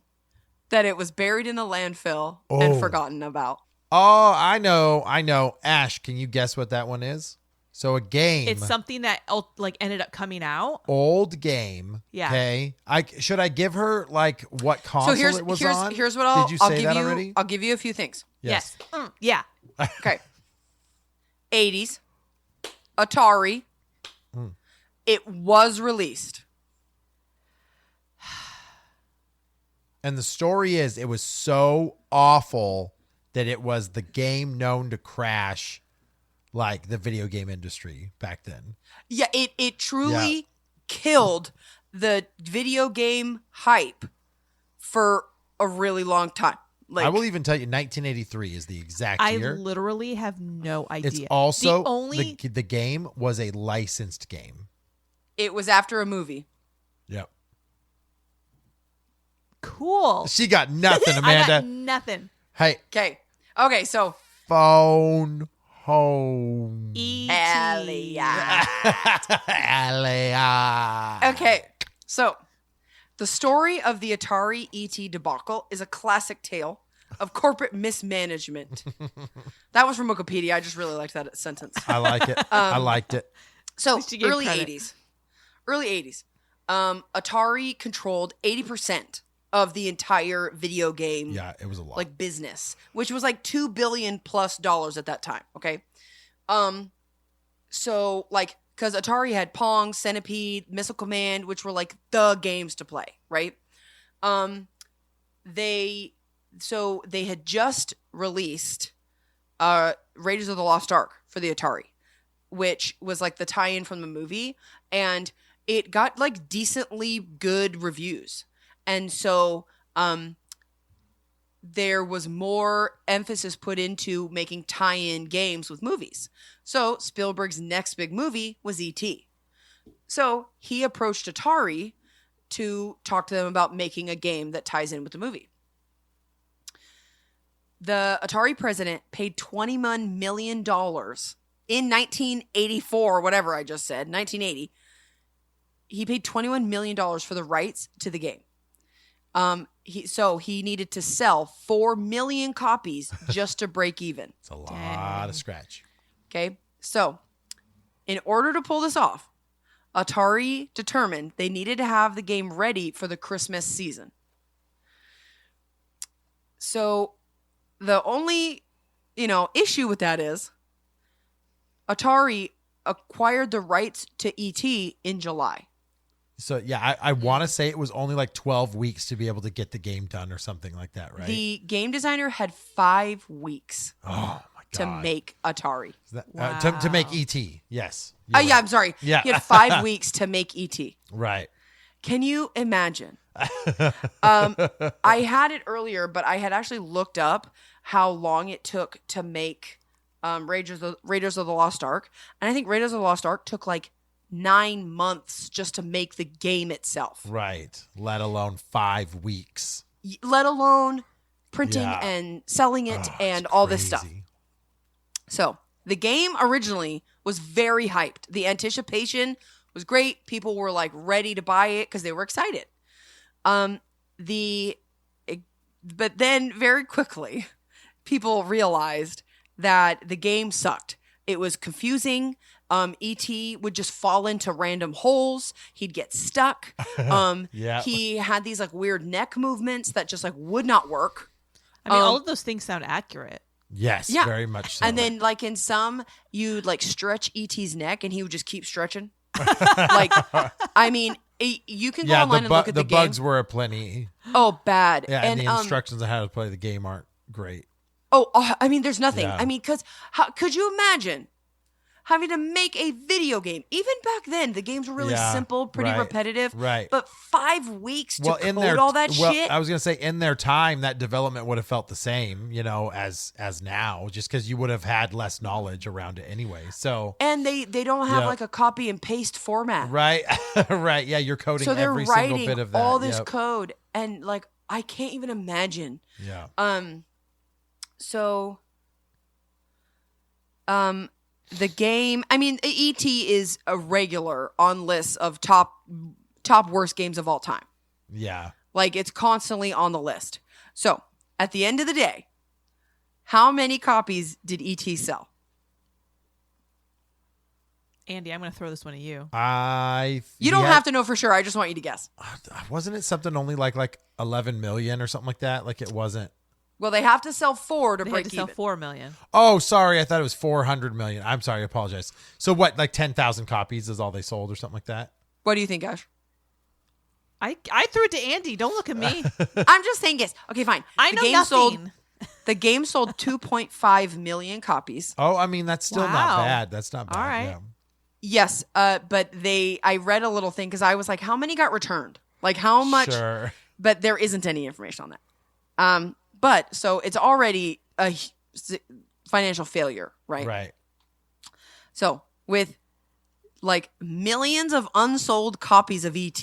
that it was buried in a landfill and Oh. forgotten about. Oh, I know. Ash, can you guess what that one is? So a game. It's something that like ended up coming out. Old game. Yeah. Okay. Should I give her like what console So it was on? here's what I'll Did you I'll say give that you. already? I'll give you a few things. Yes. Yeah. Okay. 80s. Atari. It was released. And the story is it was so awful that it was the game known to crash like the video game industry back then. Yeah, it truly killed the video game hype for a really long time. Like, I will even tell you 1983 is the exact I year. literally have no idea. It's also the only the game was a licensed game. it was after a movie. Yep. cool. She got nothing, I Amanda. got nothing. Hey, Okay, so phone home. E.T. Elliot. Elliot. Okay, so the story of the Atari ET debacle is a classic tale of corporate mismanagement. That was from Wikipedia. I just really liked that sentence. I like it. I liked it. So least you gave early credit. 80s. Early 80s. Atari controlled 80% of the entire video game Yeah, it was a lot. like business, which was like $2 billion plus at that time. Okay. So like, cause Atari had Pong, Centipede, Missile Command, which were like the games to play, right? They had just released, Raiders of the Lost Ark for the Atari, which was like the tie-in from the movie. And it got like decently good reviews. And so, there was more emphasis put into making tie-in games with movies. So Spielberg's next big movie was E.T. So he approached Atari to talk to them about making a game that ties in with the movie. The Atari president paid $21 million in 1984, whatever I just said, 1980. He paid $21 million for the rights to the game. He needed to sell 4 million copies just to break even. It's a lot of scratch. Okay. So in order to pull this off, Atari determined they needed to have the game ready for the Christmas season. So the only, issue with that is Atari acquired the rights to E.T. in July. So yeah, I want to say it was only like 12 weeks to be able to get the game done or something like that, right? The game designer had 5 weeks oh my god. to make Atari. Is that- Wow. to make ET. Yes. Oh, You're yeah, right. I'm sorry. Yeah. He had 5 weeks to make E.T. Right. Can you imagine? I had it earlier, but I had actually looked up how long it took to make Raiders of the Lost Ark. And I think Raiders of the Lost Ark took like 9 months just to make the game itself, Right. Let alone 5 weeks. let alone printing Yeah. and selling it Oh, and it's all this stuff. crazy. So the game originally was very hyped. The anticipation was great. People were like ready to buy it because they were excited. But then very quickly, people realized that the game sucked. It was confusing. E.T. would just fall into random holes. He'd get stuck. Yeah. He had these like weird neck movements that just like would not work. I mean, all of those things sound accurate. Yes, Yeah. very much so. And then, like, in some, you'd like stretch ET's neck, and he would just keep stretching. Like, I mean, you can go yeah, online and look at the game. bugs were aplenty. Oh, bad. Yeah, and the um, instructions on how to play the game aren't great. I mean, there's nothing. Yeah. I mean, because could you imagine having to make a video game? Even back then, the games were really Yeah, simple, pretty right, repetitive. right. But 5 weeks to code all that shit. I was gonna say in their time, that development would have felt the same, as now, just because you would have had less knowledge around it anyway. So And they don't have Yeah. like a copy and paste format. right, right, yeah, you're coding So they're every single writing bit of that. all this Yep. code, and like I can't even imagine. Yeah, So, the game. I mean, ET is a regular on lists of top worst games of all time. yeah. Like it's constantly on the list. So at the end of the day, how many copies did ET sell? Andy, I'm going to throw this one at you. You don't have to know for sure. I just want you to guess. Wasn't it something only like 11 million or something like that? Like it wasn't. Well, they have to sell 4 to They break had to sell even. 4 million. Oh, sorry. I thought it was 400 million. I'm sorry. I apologize. So what, like 10,000 copies is all they sold or something like that? What do you think, Ash? I threw it to Andy. Don't look at me. I'm just saying guess. Okay, fine. I know nothing. The game sold 2.5 million copies. Oh, I mean, that's still not Wow. bad. That's not bad. All right. Yeah. Yes, but I read a little thing because I was like, how many got returned? Like how much? Sure. But there isn't any information on that. But so it's already a financial failure, right? Right. So with like millions of unsold copies of ET,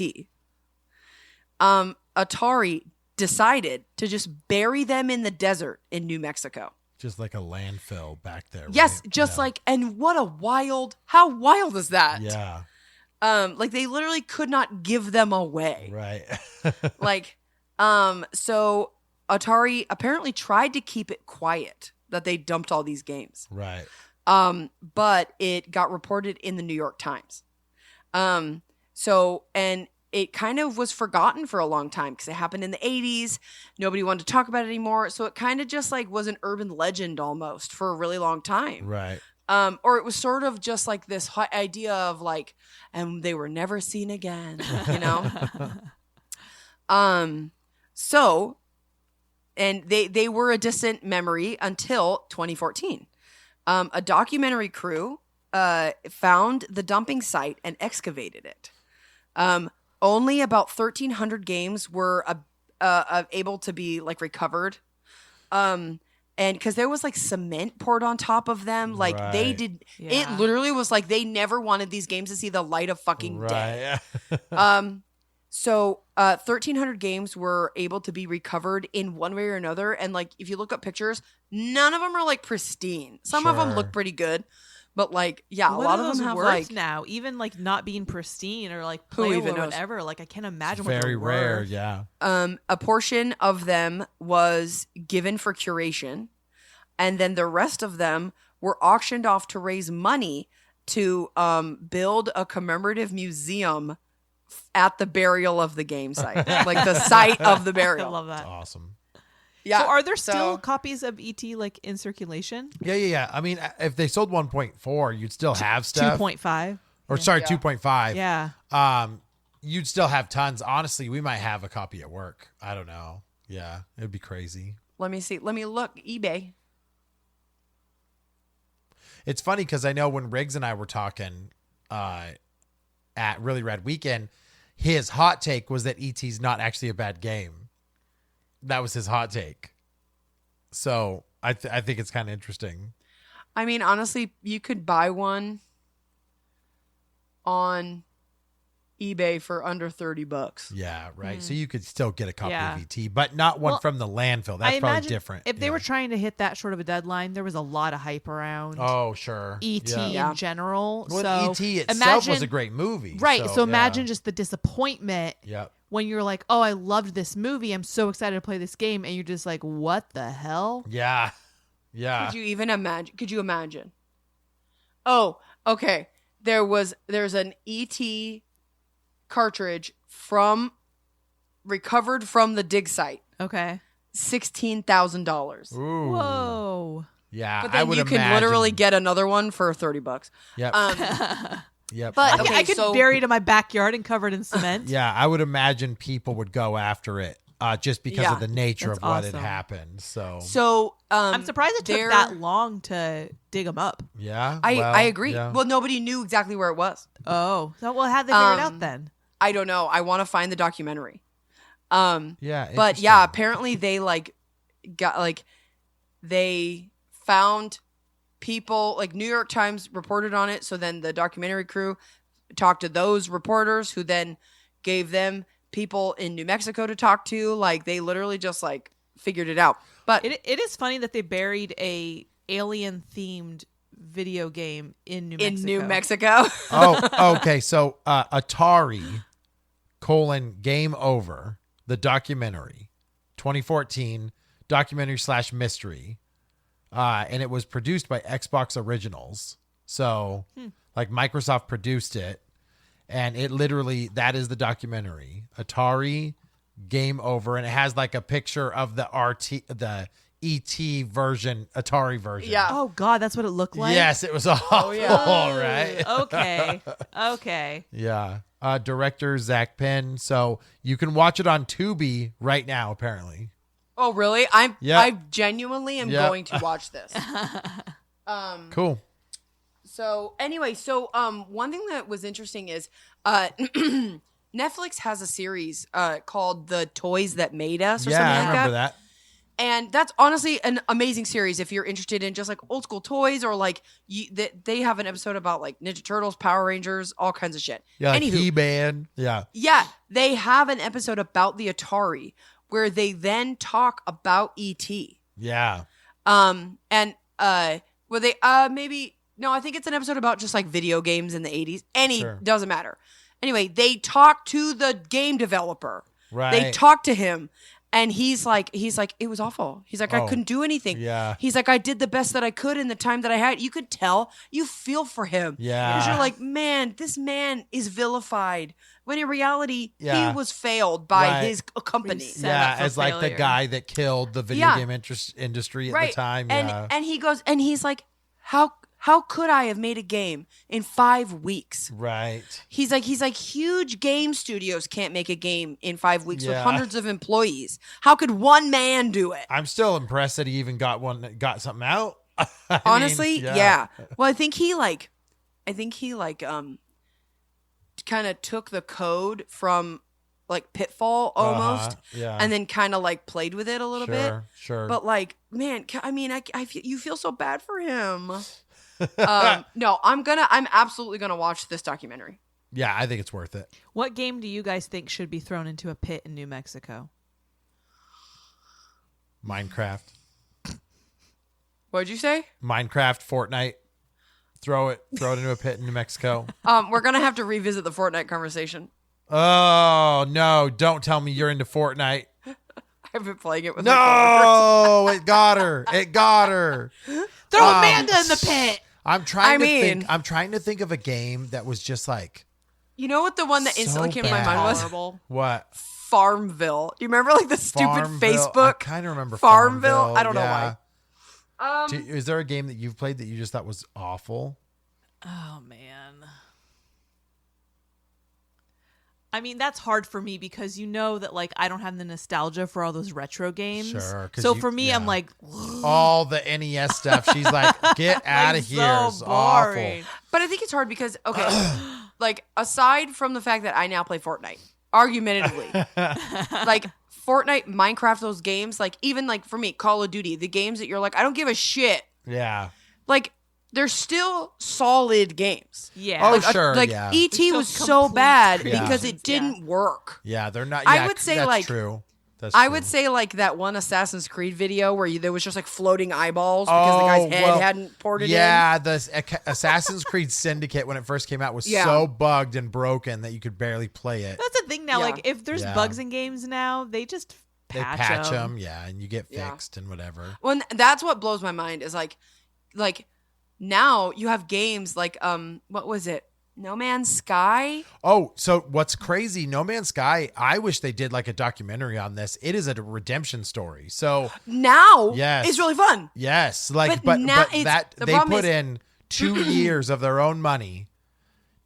Atari decided to just bury them in the desert in New Mexico. Just like a landfill back there. Yes, right? just Yeah. like, and how wild is that? Yeah. Like they literally could not give them away. Right. Like, so Atari apparently tried to keep it quiet that they dumped all these games. right. But it got reported in the New York Times. So, and it kind of was forgotten for a long time because it happened in the 80s. Nobody wanted to talk about it anymore. So it kind of just like was an urban legend almost for a really long time. Right. Or it was sort of just like this idea of like, and they were never seen again, you know? So, and they were a distant memory until 2014. A documentary crew found the dumping site and excavated it. Only about 1,300 games were able to be like recovered. And because there was like cement poured on top of them, like they Right. did, Yeah. it literally was like they never wanted these games to see the light of fucking day. Right. So 1,300 games were able to be recovered in one way or another. And like, if you look up pictures, none of them are like pristine. Some of them Sure. look pretty good, but like, yeah, What a lot are of those them have worth like, now? Even like not being pristine or like Who playable even or knows? whatever. Like I can't imagine what Very they're rare. worth. Yeah. a portion of them was given for curation. And then the rest of them were auctioned off to raise money to build a commemorative museum at the burial of the game site, like the site of the I burial. love that. Awesome. Yeah. So are there still so- copies of ET like in circulation? Yeah. I mean, if they sold 1.4, you'd still have stuff. 2.5. Or sorry, Yeah. 2.5. Yeah. You'd still have tons. Honestly, we might have a copy at work. I don't know. Yeah, it'd be crazy. Let me see. Let me look. eBay. It's funny because I know when Riggs and I were talking at Really Rad Weekend, his hot take was that ET's not actually a bad game. That was his hot take. So I think it's kind of interesting. I mean, honestly, you could buy one on eBay for under $30. Yeah, right. So you could still get a copy Yeah. of ET, but not one Well, from the landfill. That's I probably imagine different. if they Yeah. were trying to hit that short of a deadline, there was a lot of hype around Oh, sure. ET Yeah. in general. Well, so ET itself imagine, was a great movie. right? So, yeah. imagine just the disappointment Yep. when you're like, "Oh, I loved this movie. I'm so excited to play this game," and you're just like, "What the hell?" Yeah. Yeah. Could you even imagine? Could you imagine? Oh, okay. There's an ET cartridge recovered from the dig site. Okay. $16,000. Ooh. Whoa. Yeah, But I then would you can imagine. literally get another one for $30. Yep. Yep. but- I could so- bury it in my backyard and covered in cement. Yeah, I would imagine people would go after it just because Yeah. of the nature That's of what had awesome. happened. So, So I'm surprised it took they're- that long to dig them up. yeah. I well, agree. yeah. Well, nobody knew exactly where it was. Oh, so well, how'd they figure it out Um, then? I don't know. I want to find the documentary. Yeah. But yeah, interesting. apparently they they found people, like New York Times reported on it. So then the documentary crew talked to those reporters who then gave them people in New Mexico to talk to. Like they literally just like figured it out. But It is funny that they buried a alien themed video game in New Mexico. in New Mexico. Oh, okay. So Atari Game Over, the documentary, 2014 documentary / mystery. And it was produced by Xbox Originals. So like Microsoft produced it, and it literally, that is the documentary, Atari Game Over. And it has like a picture of the the ET version, Atari version. Yeah. Oh God, that's what it looked like. Yes, it was awful, yeah. right? Okay. Okay. Yeah. Director Zach Penn. So you can watch it on Tubi right now, apparently. Oh, really? Yeah. I genuinely am Yeah. going to watch this. Cool. So anyway, one thing that was interesting is Netflix has a series called The Toys That Made Us or Yeah, something I like remember that. that. And that's honestly an amazing series if you're interested in just like old school toys or like they have an episode about like Ninja Turtles, Power Rangers, all kinds of shit. Yeah, like Anywho, He-Man. Yeah. yeah, they have an episode about the Atari where they then talk about ET. Yeah. And were they maybe no, I think it's an episode about just like video games in the 80s. Sure. Doesn't matter. Anyway, they talk to the game developer. Right. They talk to him and he's like it was awful. He's like I Oh, couldn't do anything. yeah. He's like I did the best that I could in the time that I had. You could tell, you feel for him. Yeah. Because you're like, man, this man is vilified. When in reality, Yeah. he was failed by Right. his company. Set Yeah, up for as like the failure. guy that killed the video Yeah. game industry at Right. the time. And Yeah. and he goes and he's like, how could I have made a game in 5 weeks? Right. He's like huge game studios can't make a game in 5 weeks with Yeah. hundreds of employees. How could one man do it? I'm still impressed that he even got something out. I mean, Honestly, yeah. Well, I think he kind of took the code from like Pitfall almost, Yeah. and then kind of like played with it a little bit. Sure. But like, man, I mean, you feel so bad for him. No, I'm absolutely gonna watch this documentary. yeah, I think it's worth it. What game do you guys think should be thrown into a pit in New Mexico? Minecraft. What'd you say? Minecraft, Fortnite. Throw it into a pit in New Mexico. We're gonna have to revisit the Fortnite conversation. Oh, no, don't tell me you're into Fortnite. I've been playing it with my coworkers. No, it got her. It got her. Throw Amanda in the pit. I'm trying I to think. mean- I'm trying to think of a game that was just like You know what the one that So instantly came to my bad. mind was? Horrible. what? Farmville. You remember like the stupid Farmville. I Facebook? kind of remember Farmville? I don't know yeah. why. Is there a game that you've played that you just thought was awful? Oh man. I mean, that's hard for me because you know that like I don't have the nostalgia for all those retro games. Sure, 'cause So you- for me, yeah. I'm like, All the NES stuff. She's like, get out of here. so It's boring. awful. But I think it's hard because like aside from the fact that I now play Fortnite, argumentatively, like Fortnite, Minecraft, those games, like even like for me, Call of Duty, the games that you're like, I don't give a shit. Yeah. Like they're still solid games. Yeah. Oh, Like, sure, like yeah. ET Still was so complete bad Yeah. because it Yeah. didn't work. Yeah, they're not. I Yeah, would say, that's like- true. That's I true. would say like that one Assassin's Creed video where there was just like floating eyeballs because the guy's head hadn't ported in. Yeah, the Assassin's Creed Syndicate when it first came out was Yeah. so bugged and broken that you could barely play it. That's the thing now. Yeah. Like if there's Yeah. bugs in games now, they just They patch, patch 'em. them, yeah, and you get Yeah. fixed and whatever. Well, that's what blows my mind is like now you have games like what was it? No Man's Sky. Oh, so what's crazy? No Man's Sky. I wish they did like a documentary on this. It is a redemption story. So Now Yes. it's really fun. yes, like But now but it's- that the they problem put is- in 2 years of their own money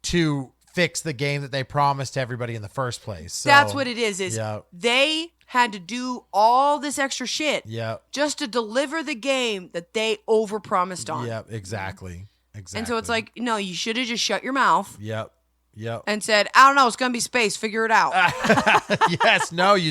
to fix the game that they promised to everybody in the first place. So, That's what it is Yeah. they had to do all this extra shit Yeah. just to deliver the game that they overpromised on. Yep. Exactly. Exactly. And so it's like, no, you should have just shut your mouth Yep. Yep. and said, I don't know, it's going to be space. Figure it out. Yes, no, you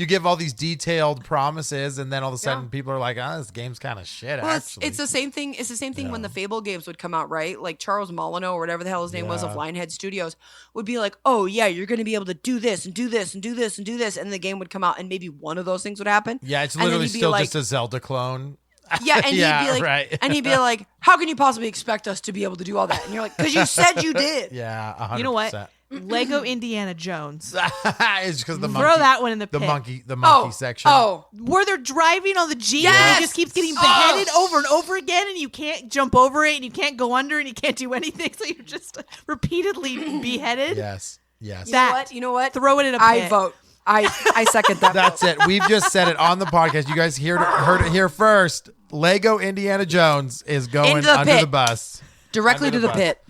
give all these detailed promises, and then all of a sudden Yeah. people are like, "Oh, this game's kind of shit." Well, Actually, it's the same thing. It's the same thing when the Fable games would come out, right? Like Charles Molyneux or whatever the hell his name was of Yeah. Lionhead Studios would be like, "Oh yeah, you're going to be able to do this and do this and do this and do this," and the game would come out, and maybe one of those things would happen. yeah, it's and then literally he'd be still like- just a Zelda clone. Yeah, and Yeah, he'd be like, right. and he'd be like, "How can you possibly expect us to be able to do all that?" And you're like, "Because you said you did." Yeah, 100%. You know what? Lego Indiana Jones. It's because the monkey. Throw that one in the the pit. monkey Oh, section. oh, Where they're driving on the Jeep and Yes! he just keeps getting beheaded over and over again, and you can't jump over it, and you can't go under, and you can't do anything, so you're just repeatedly beheaded. Yes, yes. you know That- what? You know what? Throw it in a I pit. vote. I second that. That's vote. it. We've just said it on the podcast. You guys heard it here first. Lego Indiana Jones is going Into the under pit. the bus. Directly Under to the the bus. pit.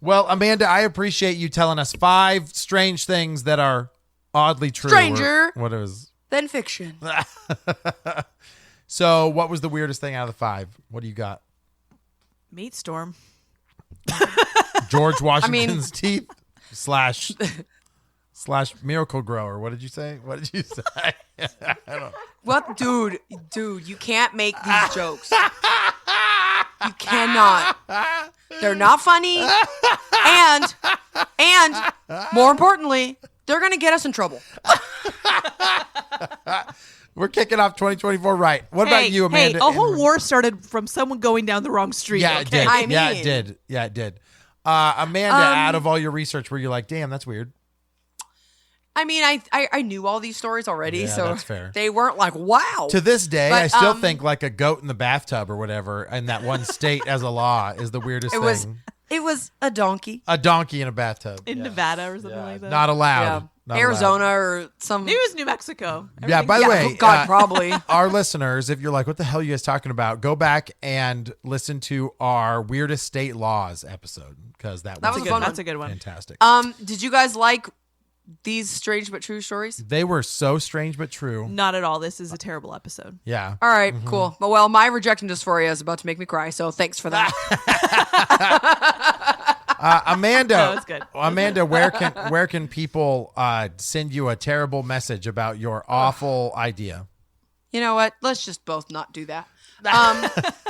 Well, Amanda, I appreciate you telling us 5 strange things that are oddly true. Stranger. What it was. Then fiction. So, what was the weirdest thing out of the 5? What do you got? Meat Storm. George Washington's teeth slash Miracle Grower. What did you say? What did you say? I don't. What, dude, you can't make these jokes. You cannot. They're not funny. And more importantly, they're going to get us in trouble. We're kicking off 2024 right. What about you, Amanda? Hey, a whole war started from someone going down the wrong street. Yeah, it okay? did. I Yeah, mean- it did. Yeah, it did. Amanda, out of all your research, were you like, damn, that's weird? I mean, I knew all these stories already, Yeah, so that's fair. they weren't like, wow. To this day, But, I still think like a goat in the bathtub or whatever in that one state as a law is the weirdest it thing. was a donkey. A donkey in a bathtub. In Yeah. Nevada or something Yeah, like that. not allowed. Yeah. Not Arizona or some. Maybe it was New Mexico. Yeah, by the Yeah, way, God, probably. our listeners, if you're like, what the hell are you guys talking about? Go back and listen to our weirdest state laws episode because that That was was a fun That's a good one. fantastic. Did you guys like these strange but true stories? They were so strange but true. Not at all. This is a terrible episode. Yeah. All right, Mm-hmm. cool. But well, my rejecting dysphoria is about to make me cry, so thanks for that. Amanda, No, it's good. Amanda, where can people send you a terrible message about your awful idea? You know what? Let's just both not do that.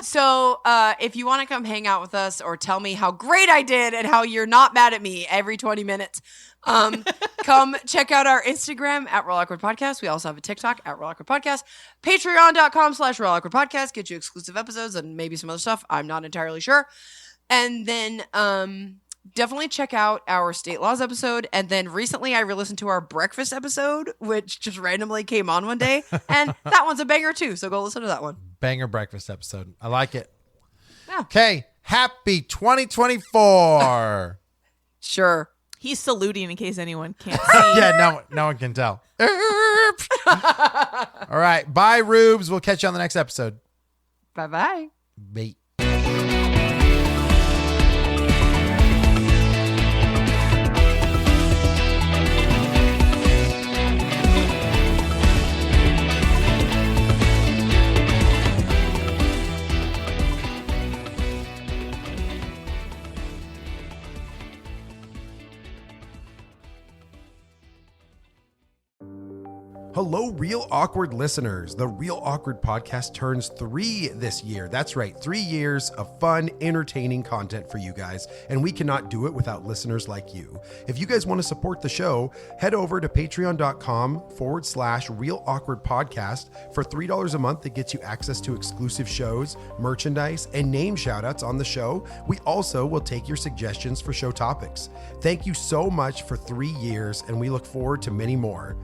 So if you want to come hang out with us or tell me how great I did and how you're not mad at me every 20 minutes, come check out our Instagram at Real Awkward Podcast. We also have a TikTok at Real Awkward Podcast. Patreon.com/Real Awkward Podcast gets you exclusive episodes and maybe some other stuff. I'm not entirely sure. And then definitely check out our state laws episode. And then recently I re-listened to our breakfast episode, which just randomly came on one day. And that one's a banger too. So go listen to that one. Banger breakfast episode. I like it. Yeah. Okay. Happy 2024. Sure. He's saluting in case anyone can't see. Yeah, no one can tell. All right. Bye, Rubes. We'll catch you on the next episode. Bye-bye. Bye. Hello, Real Awkward listeners. The Real Awkward podcast turns 3 this year. That's right, 3 years of fun, entertaining content for you guys, and we cannot do it without listeners like you. If you guys want to support the show, head over to patreon.com/Real Awkward Podcast. For $3 a month, it gets you access to exclusive shows, merchandise, and name shoutouts on the show. We also will take your suggestions for show topics. Thank you so much for 3 years, and we look forward to many more.